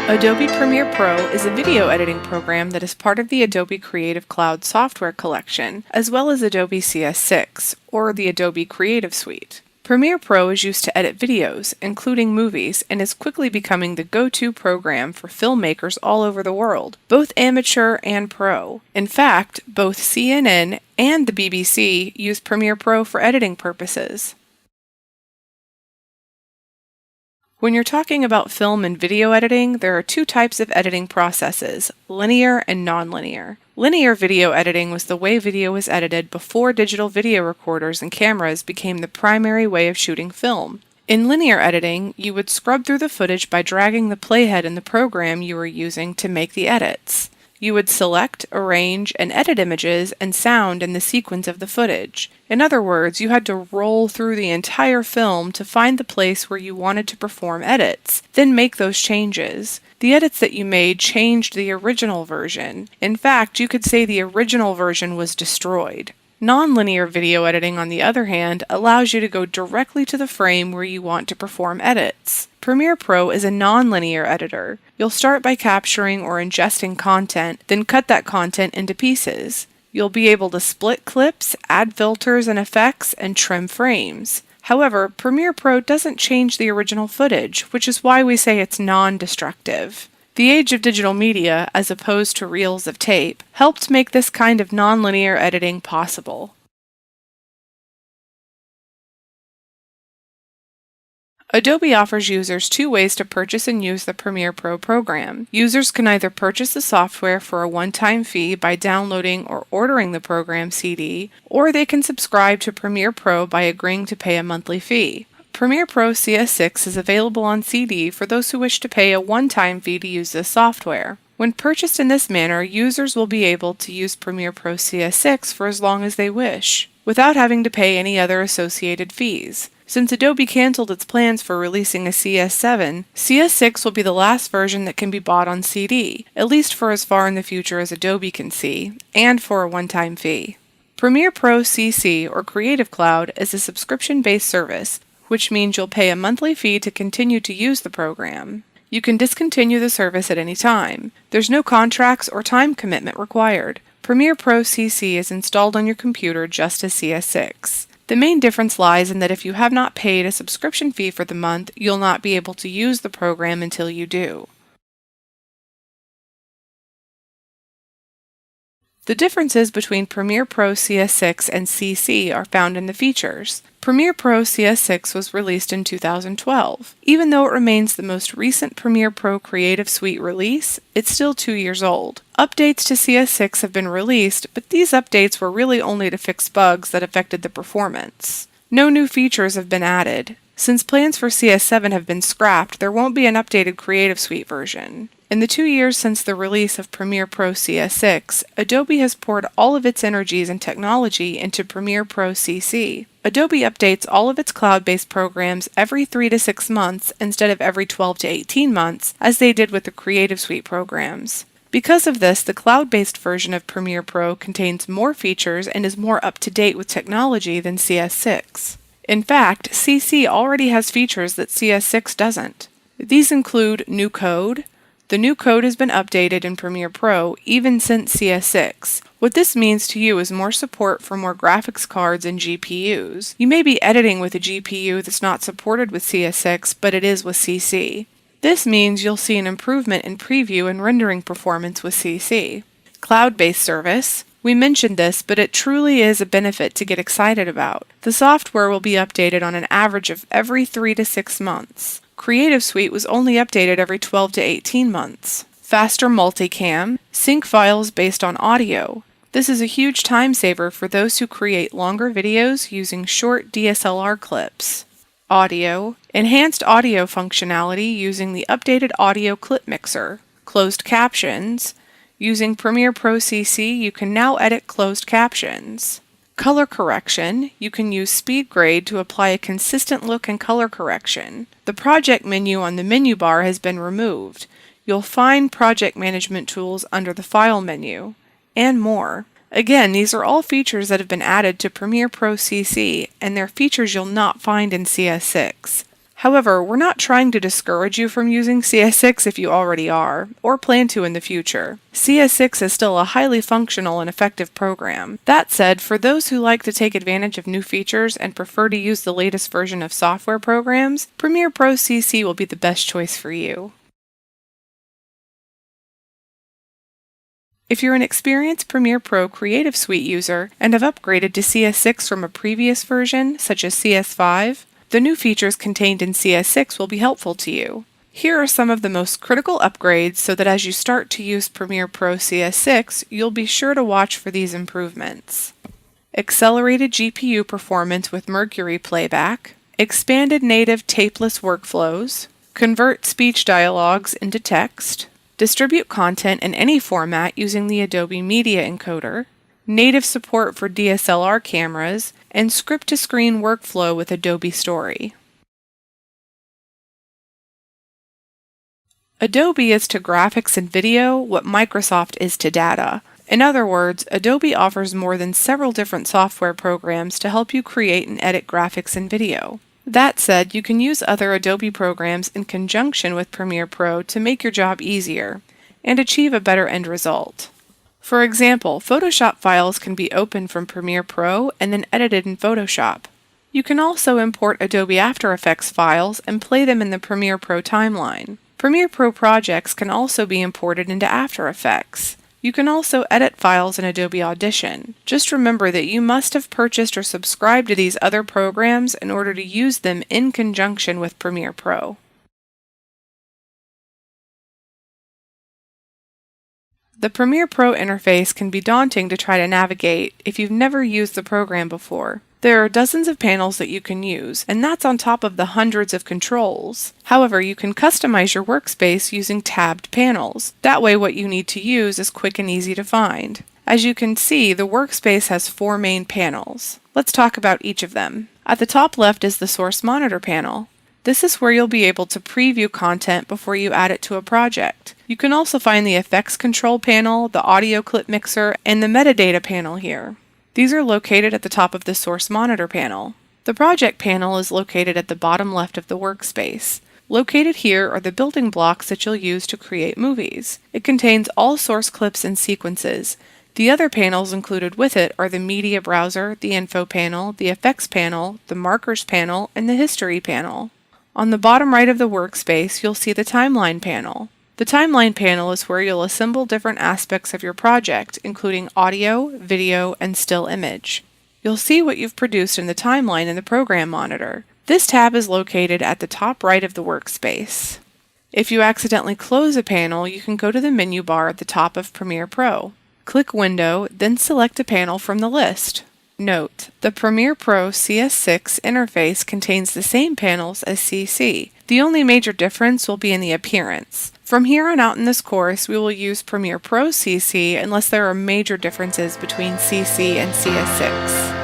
Adobe Premiere Pro is a video editing program that is part of the Adobe Creative Cloud software collection, as well as Adobe CS6, or the Adobe Creative Suite. Premiere Pro is used to edit videos, including movies, and is quickly becoming the go-to program for filmmakers all over the world, both amateur and pro. In fact, both CNN and the BBC use Premiere Pro for editing purposes. When you're talking about film and video editing, there are two types of editing processes, linear and nonlinear. Linear video editing was the way video was edited before digital video recorders and cameras became the primary way of shooting film. In linear editing, you would scrub through the footage by dragging the playhead in the program you were using to make the edits. You would select, arrange, and edit images and sound in the sequence of the footage. In other words, you had to roll through the entire film to find the place where you wanted to perform edits, then make those changes. The edits that you made changed the original version. In fact, you could say the original version was destroyed. Nonlinear video editing, on the other hand, allows you to go directly to the frame where you want to perform edits. Premiere Pro is a nonlinear editor. You'll start by capturing or ingesting content, then cut that content into pieces. You'll be able to split clips, add filters and effects, and trim frames. However, Premiere Pro doesn't change the original footage, which is why we say it's non-destructive. The age of digital media, as opposed to reels of tape, helped make this kind of nonlinear editing possible. Adobe offers users two ways to purchase and use the Premiere Pro program. Users can either purchase the software for a one-time fee by downloading or ordering the program CD, or they can subscribe to Premiere Pro by agreeing to pay a monthly fee. Premiere Pro CS6 is available on CD for those who wish to pay a one-time fee to use this software. When purchased in this manner, users will be able to use Premiere Pro CS6 for as long as they wish, without having to pay any other associated fees. Since Adobe canceled its plans for releasing a CS7, CS6 will be the last version that can be bought on CD, at least for as far in the future as Adobe can see, and for a one-time fee. Premiere Pro CC, or Creative Cloud, is a subscription-based service, which means you'll pay a monthly fee to continue to use the program. You can discontinue the service at any time. There's no contracts or time commitment required. Premiere Pro CC is installed on your computer just as CS6. The main difference lies in that if you have not paid a subscription fee for the month, you'll not be able to use the program until you do. The differences between Premiere Pro CS6 and CC are found in the features. Premiere Pro CS6 was released in 2012. Even though it remains the most recent Premiere Pro Creative Suite release, it's still 2 years old. Updates to CS6 have been released, but these updates were really only to fix bugs that affected the performance. No new features have been added. Since plans for CS7 have been scrapped, there won't be an updated Creative Suite version. In the 2 years since the release of Premiere Pro CS6, Adobe has poured all of its energies and technology into Premiere Pro CC. Adobe updates all of its cloud-based programs every 3 to 6 months instead of every 12 to 18 months, as they did with the Creative Suite programs. Because of this, the cloud-based version of Premiere Pro contains more features and is more up-to-date with technology than CS6. In fact, CC already has features that CS6 doesn't. These include new code. The new code has been updated in Premiere Pro even since CS6. What this means to you is more support for more graphics cards and GPUs. You may be editing with a GPU that's not supported with CS6, but it is with CC. This means you'll see an improvement in preview and rendering performance with CC. Cloud-based service. We mentioned this, but it truly is a benefit to get excited about. The software will be updated on an average of every 3 to 6 months. Creative Suite was only updated every 12 to 18 months. Faster multicam, sync files based on audio. This is a huge time saver for those who create longer videos using short DSLR clips. Audio, enhanced audio functionality using the updated audio clip mixer. Closed captions. Using Premiere Pro CC, you can now edit closed captions. Color correction. You can use speed grade to apply a consistent look and color correction. The project menu on the menu bar has been removed. You'll find project management tools under the file menu, and more. Again, these are all features that have been added to Premiere Pro CC, and they're features you'll not find in CS6. However, we're not trying to discourage you from using CS6 if you already are, or plan to in the future. CS6 is still a highly functional and effective program. That said, for those who like to take advantage of new features and prefer to use the latest version of software programs, Premiere Pro CC will be the best choice for you. If you're an experienced Premiere Pro Creative Suite user and have upgraded to CS6 from a previous version, such as CS5, the new features contained in CS6 will be helpful to you. Here are some of the most critical upgrades so that as you start to use Premiere Pro CS6, you'll be sure to watch for these improvements. Accelerated GPU performance with Mercury playback, expanded native tapeless workflows, convert speech dialogues into text, distribute content in any format using the Adobe Media Encoder, native support for DSLR cameras, and script-to-screen workflow with Adobe Story. Adobe is to graphics and video what Microsoft is to data. In other words, Adobe offers more than several different software programs to help you create and edit graphics and video. That said, you can use other Adobe programs in conjunction with Premiere Pro to make your job easier and achieve a better end result. For example, Photoshop files can be opened from Premiere Pro and then edited in Photoshop. You can also import Adobe After Effects files and play them in the Premiere Pro timeline. Premiere Pro projects can also be imported into After Effects. You can also edit files in Adobe Audition. Just remember that you must have purchased or subscribed to these other programs in order to use them in conjunction with Premiere Pro. The Premiere Pro interface can be daunting to try to navigate if you've never used the program before. There are dozens of panels that you can use, and that's on top of the hundreds of controls. However, you can customize your workspace using tabbed panels. That way what you need to use is quick and easy to find. As you can see, the workspace has 4 main panels. Let's talk about each of them. At the top left is the Source Monitor panel. This is where you'll be able to preview content before you add it to a project. You can also find the Effects Control panel, the Audio Clip Mixer, and the Metadata panel here. These are located at the top of the Source Monitor panel. The Project panel is located at the bottom left of the workspace. Located here are the building blocks that you'll use to create movies. It contains all source clips and sequences. The other panels included with it are the Media Browser, the Info panel, the Effects panel, the Markers panel, and the History panel. On the bottom right of the workspace, you'll see the Timeline panel. The Timeline panel is where you'll assemble different aspects of your project, including audio, video, and still image. You'll see what you've produced in the timeline in the Program Monitor. This tab is located at the top right of the workspace. If you accidentally close a panel, you can go to the menu bar at the top of Premiere Pro. Click Window, then select a panel from the list. Note: the Premiere Pro CS6 interface contains the same panels as CC. The only major difference will be in the appearance. From here on out in this course, we will use Premiere Pro CC unless there are major differences between CC and CS6.